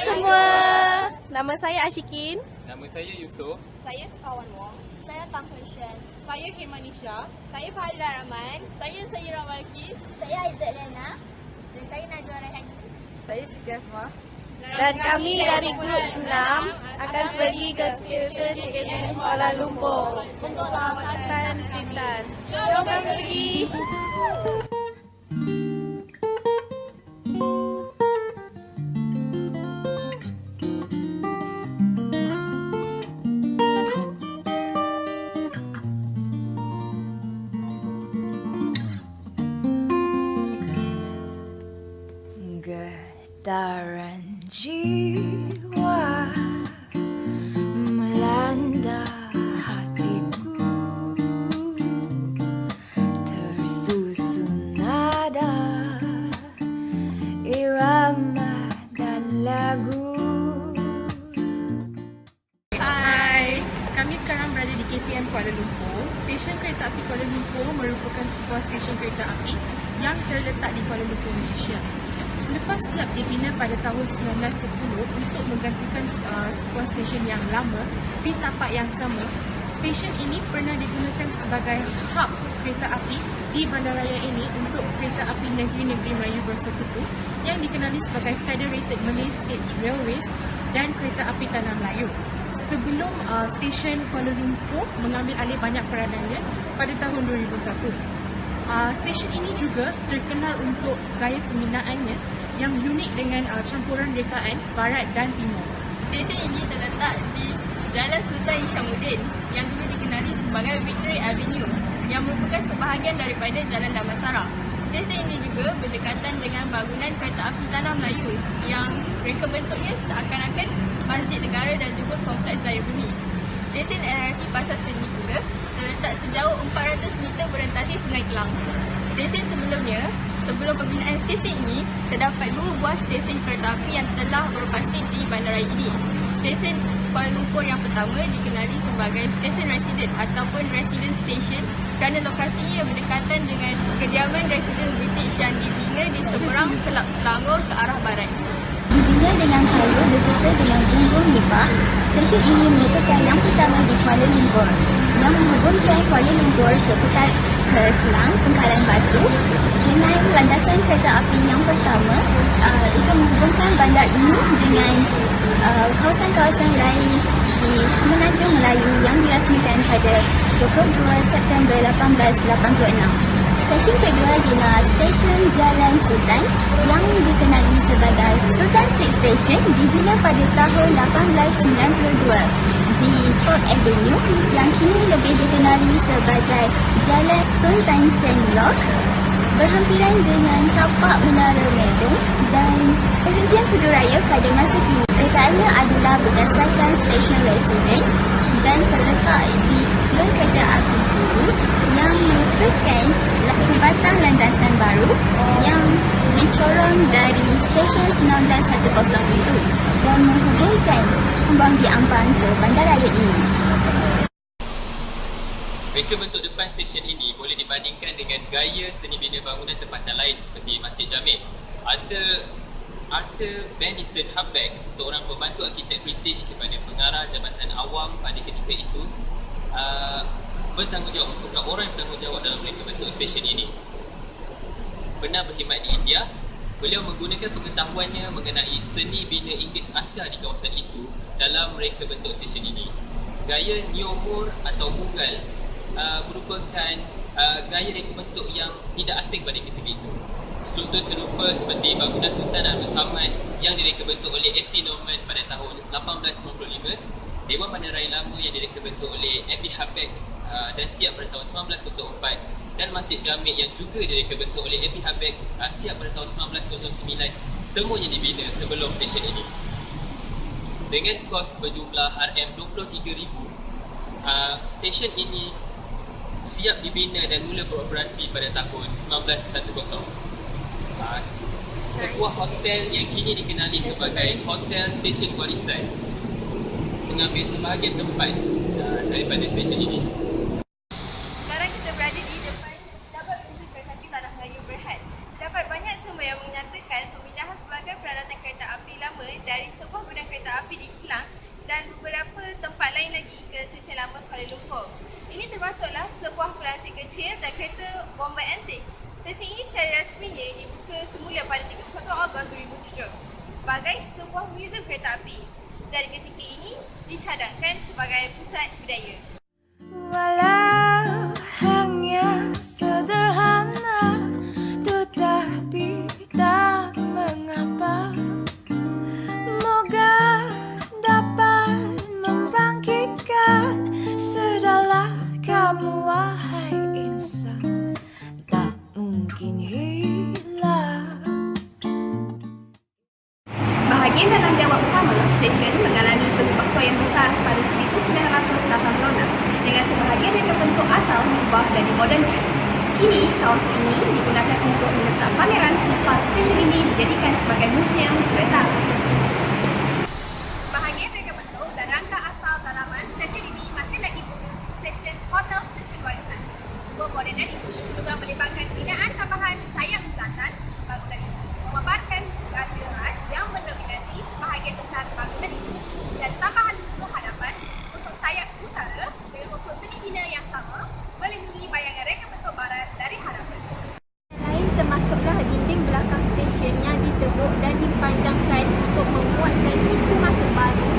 semua. Nama saya Ashikin. Nama saya Yusof. Saya Kawan Wong. Saya Tang Hushan. Saya Himanisha. Saya Fahila Rahman. Saya Ramalkis. Saya Aizat Lena. Dan saya Najwa Rahani. Saya Siti Asma. Dan kami dari grup 6 akan pergi ke stesen KTM Kuala Lumpur Untuk lawatan Titas. Jom pergi. Getaran jiwa melanda hatiku, tersusun nada irama dan lagu. Hai, kami sekarang berada di KTM Kuala Lumpur. Stesen kereta api Kuala Lumpur merupakan sebuah stesen kereta api yang terletak di Kuala Lumpur, Malaysia. Selepas siap dibina pada tahun 1910 untuk menggantikan sebuah stesen yang lama di tapak yang sama, stesen ini pernah digunakan sebagai hub kereta api di bandaraya ini untuk kereta api negeri-negeri Melayu bersekutu yang dikenali sebagai Federated Malay States Railways dan kereta api tanah Melayu. Sebelum stesen Kuala Lumpur mengambil alih banyak peranannya pada tahun 2001. Stesen ini juga terkenal untuk gaya pembinaannya yang unik dengan campuran rekaan barat dan timur. Stesen ini terletak di Jalan Sultan Hishamuddin yang dulu dikenali sebagai Victory Avenue yang merupakan sebahagian daripada Jalan Damansara. Stesen ini juga berdekatan dengan bangunan kereta api tanah Melayu yang reka bentuknya seakan-akan Masjid Negara dan juga Kompleks Daya Bumi. Stesen LRT Pasar Seni pula terletak sejauh 400 meter berentasi Sungai Kelang. Stesen sebelumnya, sebelum pembinaan stesen ini, terdapat 2 buah stesen kereta api yang telah beroperasi di bandaraya ini. Stesen Kuala Lumpur yang pertama dikenali sebagai stesen resident ataupun resident station kerana lokasinya yang berdekatan dengan kediaman residen British yang dibina di seberang Kelab Selangor ke arah barat. Dibina dengan kayu beserta dengan bumbung nipah, stesen ini merupakan yang pertama di Kuala Lumpur yang menghubungkan Kuala Lumpur ke Kelang, Pengkalan Batu dengan landasan kereta api yang pertama itu menghubungkan bandar ini dengan kawasan-kawasan lain di Semenanjung Melayu yang dirasmikan pada 22 September 1886. Stesen kedua ialah Stesen Jalan Sultan yang dikenali sebagai Sultan Street Station, dibina pada tahun 1892 di Port Avenue yang kini lebih dikenali sebagai Jalan Tun Tan Cheng Lock, berhampiran dengan tapak Menara Medong dan perhentian Peduraya pada masa kini. Rekaannya adalah berdasarkan stesen residen dan terletak di kereta api dulu yang merupakan sebatang landasan baru yang dicorong dari stesen 1910 itu dan menghubungkan Kembang di Ampang ke bandaraya ini. Reka bentuk depan stesen ini boleh dibandingkan dengan gaya seni bina bangunan tempatan lain seperti Masjid Jamil. Arthur Benison Hubback, seorang pembantu arkitek British kepada pengarah Jabatan Awam pada ketika itu, bertanggungjawab, merupakan orang yang bertanggungjawab dalam reka bentuk stesen ini. Pernah berkhidmat di India, beliau menggunakan pengetahuannya mengenai seni bina Inggeris Asia di kawasan itu dalam reka bentuk stesen ini. Gaya Neo-Moor atau Mughal merupakan gaya reka bentuk yang tidak asing pada ketika itu. Struktur serupa seperti bangunan Sultan Abdul Samad yang direka bentuk oleh A.C. Norman pada tahun 1895, Dewan Bandaraya Lama yang direka bentuk oleh A.P. Hubback dan siap pada tahun 1904, dan Masjid Jamil yang juga direka bentuk oleh A.P. Hubback siap pada tahun 1909, semuanya dibina sebelum stesen ini. Dengan kos berjumlah RM23,000, stesen ini siap dibina dan mula beroperasi pada tahun 1910. Sebuah hotel yang kini dikenali sebagai Hotel Stesen Warisan mengambil sebahagian tempat daripada stesen ini. Sekarang kita berada di depan Taman Muzik Kereta Api Tanah Melayu Berhad. Dapat banyak sumber yang menyatakan pemindahan pelbagai peralatan kereta api lama dari sebuah beberapa tempat lain lagi ke stesen lama Kuala Lumpur. Ini termasuklah sebuah pelancik kecil dan kereta bomber antik. Stesen ini secara rasminya dibuka semula pada 31 Ogos 2007 sebagai sebuah muzium kereta api dan ketika ini dicadangkan sebagai pusat budaya. Walau hanya sederhana, tetapi tak mengapa. Moga dapat membangkitkan sedalam kamu, wahai insan, tak mungkin hilang. Bahagian dalam jawab pertama, stesen mengalami pengubahsuaian besar pada 1986 dengan sebahagian reka bentuk asal diubah dan dimodernkan. Kini, kawasan ini digunakan untuk meletak pameran selepas stesen ini dijadikan sebagai museum kereta. Sebahagian reka bentuk dan rangka asal dalaman stesen ini masih lagi berbentuk stesen hotel stesen warisan. Kemodernan ini juga melibatkan binaan tambahan sayap selatan bangunan ini, memaparkan gada raj yang mendominasi sebahagian besar bangunan ini dan tambahan buku hadapan untuk sayap utara dengan unsur seni bina yang sama melindungi bayangan reka bentuk barat dari hadapan. Lain termasuklah dinding belakang stesen yang ditebuk dan dipanjangkan untuk menguatkan pintu masuk baru,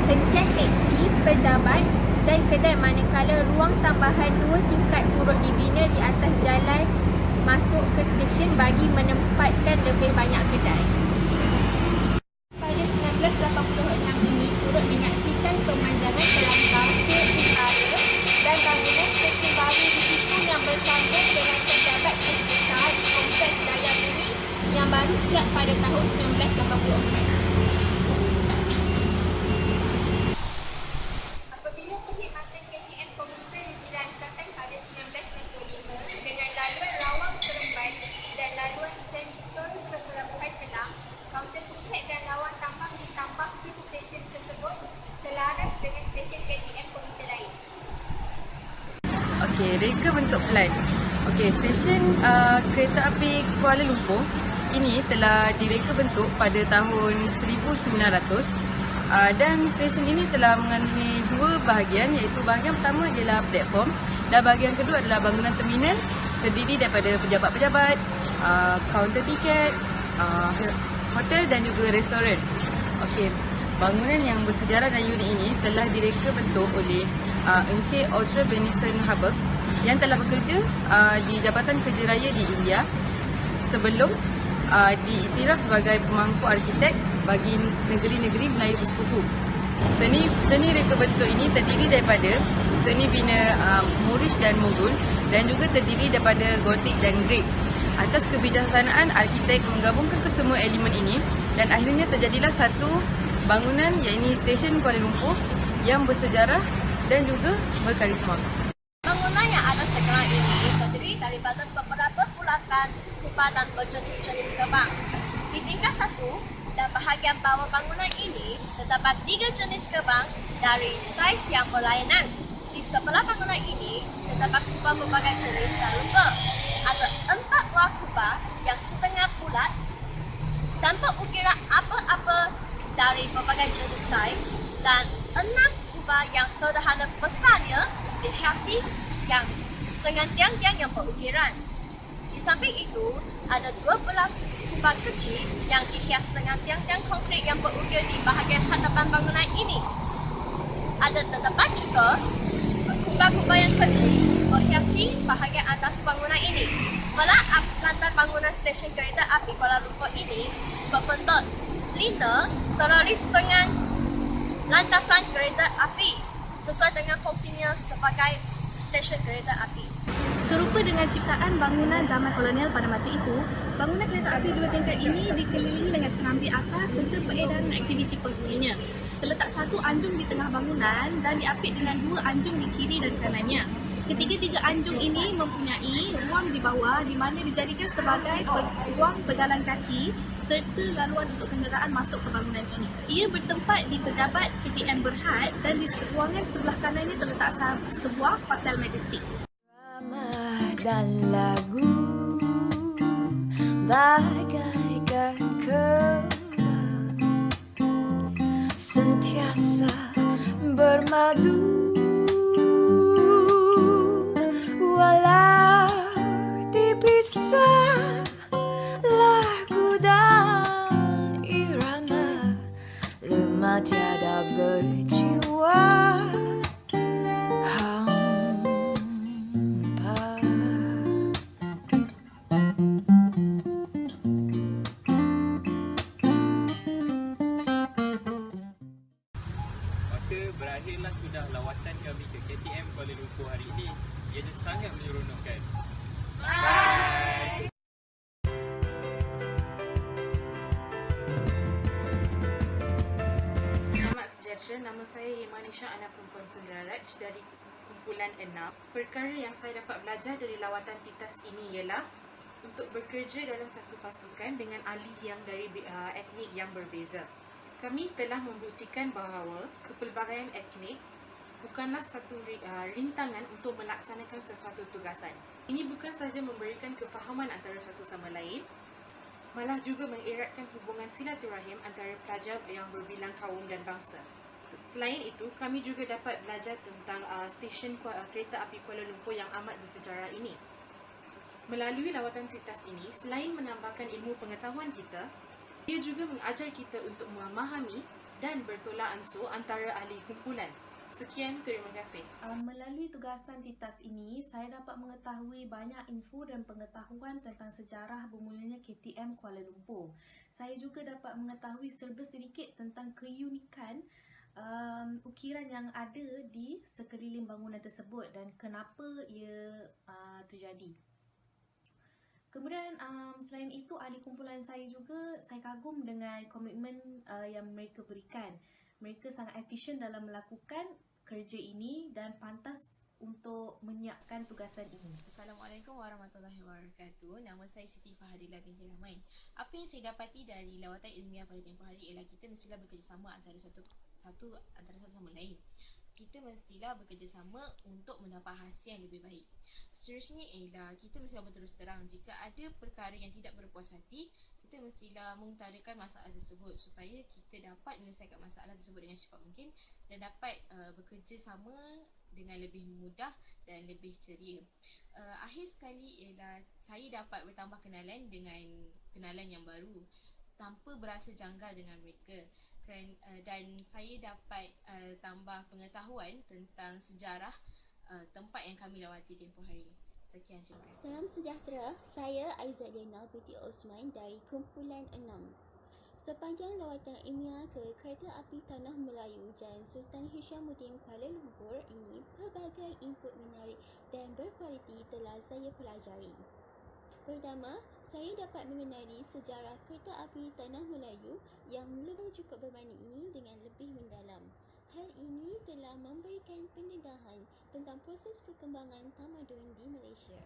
hentian teksi, pejabat dan kedai, manakala ruang tambahan 2 tingkat turut dibina di atas jalan masuk ke stesen bagi menempatkan lebih banyak kedai. Pada 1986 ini turut menyaksikan pemanjangan pelanggar ke utara dan bangunan stesen baru di situ yang bersambung dengan pejabat besar di kompleks Daya Bumi yang baru siap pada tahun 1984. Apabila perkhidmatan KTM Komuter dirancangkan pada 1965 dengan laluan rawang Seremban dan laluan sentor ke Pelabuhan Kelang, kaunter tiket dan lawan tambang ditambah ke stesen tersebut selaras dengan stesen KTM Komuter lain. Okey, reka bentuk pelan. Okey, stesen kereta api Kuala Lumpur ini telah direka bentuk pada tahun 1900 dan stesen ini telah mengandungi 2 bahagian, iaitu bahagian pertama ialah platform dan bahagian kedua adalah bangunan terminal terdiri daripada pejabat-pejabat, kaunter tiket, hotel dan juga restoran. Okey, bangunan yang bersejarah dan unik ini telah direka bentuk oleh Encik Arthur Benison Hubbard yang telah bekerja di Jabatan Kerja Raya di India sebelum diiktiraf sebagai pemangku arkitek bagi negeri-negeri Melayu Bersekutu. Seni reka bentuk ini terdiri daripada seni bina Moorish dan Mughal dan juga terdiri daripada Gotik dan Greek. Atas kebijaksanaan arkitek menggabungkan kesemua elemen ini dan akhirnya terjadilah satu bangunan, iaitu stesen Kuala Lumpur yang bersejarah dan juga berkarisma. Bangunan yang ada sekarang ini terdiri daripada beberapa pulakan kupa dan berjenis-jenis gerbang. Di tingkat 1 dan bahagian bawah bangunan ini terdapat 3 jenis gerbang dari saiz yang berlainan. Di sebelah bangunan ini terdapat kupa berbagai jenis dan rupa. Ada 4 buah kupa yang setengah bulat tanpa ukiran apa-apa dari berbagai jenis saiz dan 6 kupa yang sederhana besarnya dihiasi yang dengan tiang-tiang yang berukiran. Di samping itu, ada 12 kupa kecil yang dihias dengan tiang-tiang konkrit yang berukir di bahagian hadapan bangunan ini. Ada terdapat juga kupa-kupa yang kecil berhiasi bahagian atas bangunan ini. Pelak lantai bangunan stesen kereta api Kuala Lumpur ini berbentuk lina selaras dengan lantasan kereta api sesuai dengan fungsinya sebagai stesen kereta api. Serupa dengan ciptaan bangunan zaman kolonial pada masa itu, bangunan kereta api 2 tingkat ini dikelilingi dengan serambi atas serta peredaran aktiviti penghuninya. Terletak 1 anjung di tengah bangunan dan diapit dengan 2 anjung di kiri dan kanannya. Ketiga-tiga anjung ini mempunyai ruang di bawah di mana dijadikan sebagai ruang pejalan kaki serta laluan untuk kenderaan masuk ke bangunan ini. Ia bertempat di pejabat KTM Berhad dan di ruangan sebelah kanannya terletak sebuah hotel majestik. Dan lagu bagaikan kembang sentiasa madu, walau dipisah lagu dan irama, lemah tiada berjiwa, hampa. Maka berakhirlah sudah lawatan kami ke KTM Kuala Lumpur hari ini. Ianya sangat menyeronokkan. Bye! Selamat sejahtera, nama saya Yemanisha, anak perempuan Sundaraj dari kumpulan 6. Perkara yang saya dapat belajar dari lawatan Titas ini ialah untuk bekerja dalam satu pasukan dengan ahli yang dari etnik yang berbeza. Kami telah membuktikan bahawa kepelbagaian etnik bukanlah satu rintangan untuk melaksanakan sesuatu tugasan. Ini bukan sahaja memberikan kefahaman antara satu sama lain, malah juga mengeratkan hubungan silaturahim antara pelajar yang berbilang kaum dan bangsa. Selain itu, kami juga dapat belajar tentang stesen kereta api Kuala Lumpur yang amat bersejarah ini. Melalui lawatan Titas ini, selain menambahkan ilmu pengetahuan kita, ia juga mengajar kita untuk memahami dan bertolak ansur antara ahli kumpulan. Sekian, terima kasih. Melalui tugasan Titas ini, saya dapat mengetahui banyak info dan pengetahuan tentang sejarah bermulanya KTM Kuala Lumpur. Saya juga dapat mengetahui serba sedikit tentang keunikan ukiran yang ada di sekeliling bangunan tersebut dan kenapa ia terjadi. Kemudian selain itu, ahli kumpulan saya juga, saya kagum dengan komitmen yang mereka berikan. Mereka sangat efisien dalam melakukan kerja ini dan pantas untuk menyiapkan tugasan ini. Assalamualaikum warahmatullahi wabarakatuh. Nama saya Siti Fahadilah binti Ramai. Apa yang saya dapati dari lawatan ilmiah pada tempoh hari ialah kita mestilah bekerjasama antara satu sama lain. Kita mestilah bekerjasama untuk mendapat hasil yang lebih baik. Seterusnya ialah kita mestilah berterus terang. Jika ada perkara yang tidak berpuas hati, kita mestilah mengutarakan masalah tersebut supaya kita dapat menyelesaikan masalah tersebut dengan secepat mungkin dan dapat bekerjasama dengan lebih mudah dan lebih ceria. Akhir sekali ialah saya dapat bertambah kenalan dengan kenalan yang baru tanpa berasa janggal dengan mereka. Dan saya dapat tambah pengetahuan tentang sejarah tempat yang kami lawati tempoh hari. Sekian, terima kasih. Salam sejahtera, saya Aizat Zainal binti Osman dari kumpulan 6. Sepanjang lawatan ilmiah ke kereta api Tanah Melayu Jalan Sultan Hishamuddin Kuala Lumpur ini, pelbagai input menarik dan berkualiti telah saya pelajari. Pertama, saya dapat mengenali sejarah kereta api Tanah Melayu yang lebih cukup bermakna ini dengan lebih mendalam. Hal ini telah memberikan pendedahan tentang proses perkembangan tamadun di Malaysia.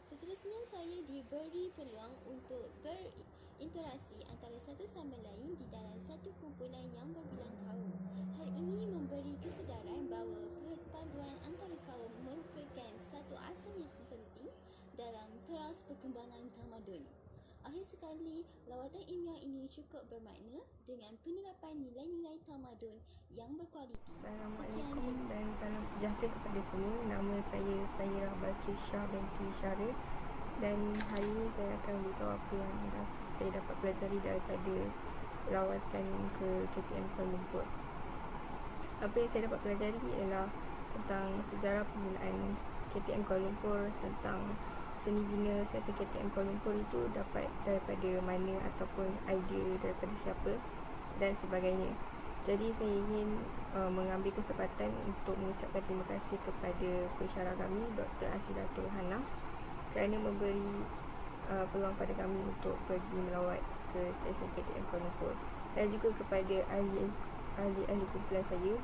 Seterusnya, saya diberi peluang untuk berinteraksi antara satu sama lain di dalam satu kumpulan yang berbilang kaum. Hal ini memberi kesedaran bahawa perpaduan antara kaum merupakan satu asas yang penting dalam teras perkembangan tamadun. Akhir sekali, lawatan ilmiah ini cukup bermakna dengan penerapan nilai-nilai tamadun yang berkualiti. Assalamualaikum dan salam sejahtera kepada semua. Nama saya Sairah Balkisha binti Syarif dan hari ini saya akan beritahu apa yang saya dapat pelajari daripada lawatan ke KTM Kuala Lumpur. Apa yang saya dapat pelajari ialah tentang sejarah penggunaan KTM Kuala Lumpur, tentang seni bina stesen KTM Kuala Lumpur itu dapat daripada mana ataupun idea daripada siapa dan sebagainya. Jadi saya ingin mengambil kesempatan untuk mengucapkan terima kasih kepada pensyarah kami Dr. Asidatul Hana kerana memberi peluang pada kami untuk pergi melawat ke stesen KTM Kuala Lumpur, dan juga kepada ahli kumpulan saya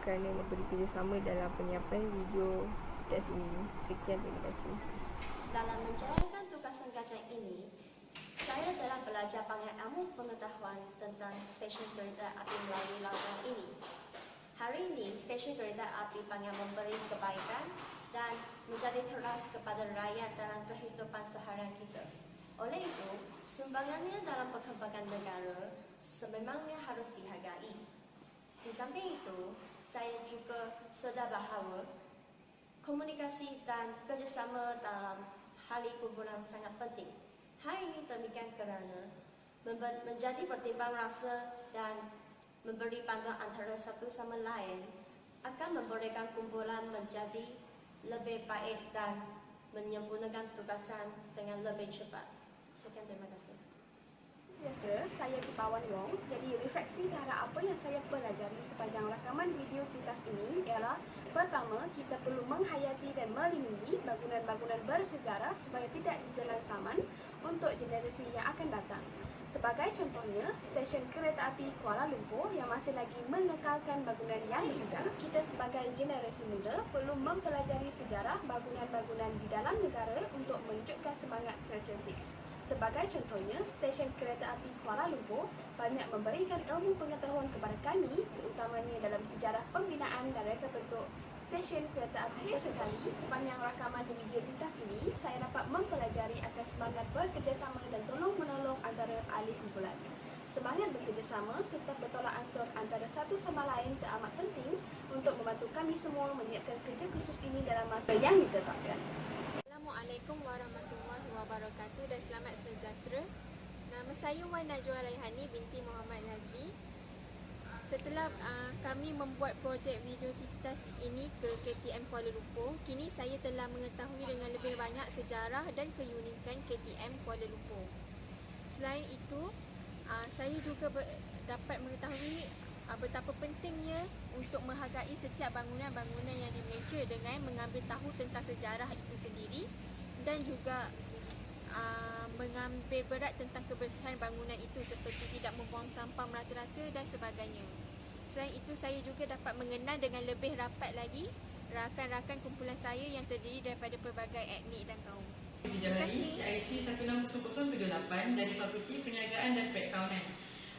kerana memberi kerjasama dalam penyiapan video teks ini. Sekian, terima kasih. Dalam menjalankan tugasan kajian ini, saya telah belajar banyak ilmu pengetahuan tentang stesen kereta api melalui lawatan ini. Hari ini, stesen kereta api banyak memberi kebaikan dan menjadi teras kepada rakyat dalam kehidupan seharian kita. Oleh itu, sumbangannya dalam perkembangan negara sememangnya harus dihargai. Di samping itu, saya juga sedar bahawa komunikasi dan kerjasama dalam hari kumpulan sangat penting. Hari ini demikian kerana menjadi pertimbang rasa dan memberi pandangan antara satu sama lain akan membolehkan kumpulan menjadi lebih baik dan menyempurnakan tugasan dengan lebih cepat. Sekian, terima kasih. Sejahtera, saya Tipawan Wong. Jadi refleksi terhadap apa yang saya pelajari sepanjang rakaman video Titas ini ialah pertama, kita perlu menghayati dan melindungi bangunan-bangunan bersejarah supaya tidak ditelan zaman untuk generasi yang akan datang. Sebagai contohnya, stesen kereta api Kuala Lumpur yang masih lagi mengekalkan bangunan yang bersejarah. Kita sebagai generasi muda perlu mempelajari sejarah bangunan-bangunan di dalam negara untuk menunjukkan semangat patriotik. Sebagai contohnya, stesen kereta api Kuala Lumpur banyak memberikan ilmu pengetahuan kepada kami, terutamanya dalam sejarah pembinaan dan reka bentuk stesen kereta api. Sekali, sepanjang rakaman video Titas ini, saya dapat mempelajari akan semangat bekerjasama dan tolong-menolong antara ahli kumpulan. Semangat bekerjasama serta bertolak ansur antara satu sama lain teramat penting untuk membantu kami semua menyiapkan kerja khusus ini dalam masa yang ditetapkan. Assalamualaikum warahmatullahi wabarakatuh dan selamat sejahtera. Nama saya Wan Najwa Raihani binti Muhammad Nazri. Setelah kami membuat projek video Titas ini ke KTM Kuala Lumpur, kini saya telah mengetahui dengan lebih banyak sejarah dan keunikan KTM Kuala Lumpur. Selain itu, saya juga dapat mengetahui betapa pentingnya untuk menghargai setiap bangunan-bangunan yang di Malaysia dengan mengambil tahu tentang sejarah itu sendiri dan juga mengambil berat tentang kebersihan bangunan itu seperti tidak membuang sampah merata-rata dan sebagainya. Selain itu, saya juga dapat mengenal dengan lebih rapat lagi rakan-rakan kumpulan saya yang terdiri daripada pelbagai etnik dan kaum. Bijahari CIC 160078 dari Fakulti Perniagaan dan Perakaunan.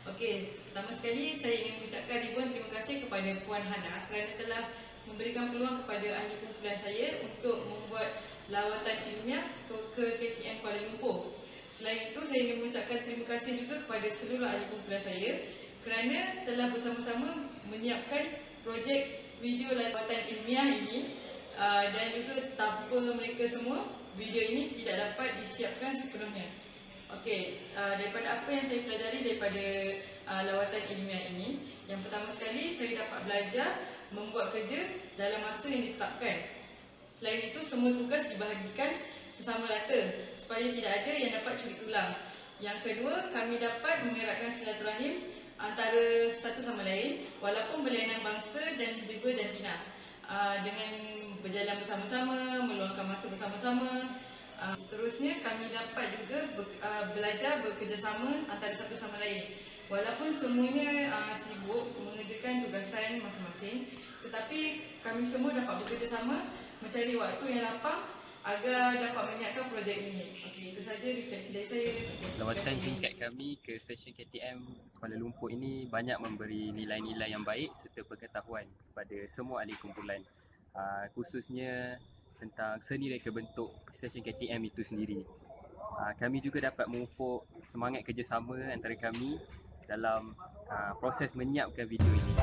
Okey, pertama sekali saya ingin mengucapkan ribuan terima kasih kepada Puan Hana kerana telah memberikan peluang kepada ahli kumpulan saya untuk membuat lawatan ilmiah ke KTM Kuala Lumpur. Selain itu, saya ingin mengucapkan terima kasih juga kepada seluruh ahli kumpulan saya kerana telah bersama-sama menyiapkan projek video lawatan ilmiah ini dan juga tanpa mereka semua, video ini tidak dapat disiapkan sepenuhnya. Okey, daripada apa yang saya pelajari daripada lawatan ilmiah ini, yang pertama sekali saya dapat belajar membuat kerja dalam masa yang ditetapkan. Selain itu, semua tugas dibahagikan sesama rata supaya tidak ada yang dapat curi tulang. Yang kedua, kami dapat mengeratkan silaturahim antara satu sama lain walaupun berlainan bangsa dan juga jantina. Dengan berjalan bersama-sama, meluangkan masa bersama-sama. Seterusnya, kami dapat juga belajar bekerjasama antara satu sama lain. Walaupun semuanya sibuk mengerjakan tugasan masing-masing, tetapi kami semua dapat bekerjasama mencari waktu yang lapang agar dapat menyiapkan projek ini. Okey, itu saja refleksi dari saya. Lawatan singkat kami ke stesen KTM Kuala Lumpur ini banyak memberi nilai-nilai yang baik serta pengetahuan kepada semua ahli kumpulan, khususnya tentang seni reka bentuk stesen KTM itu sendiri. Kami juga dapat memupuk semangat kerjasama antara kami dalam proses menyiapkan video ini.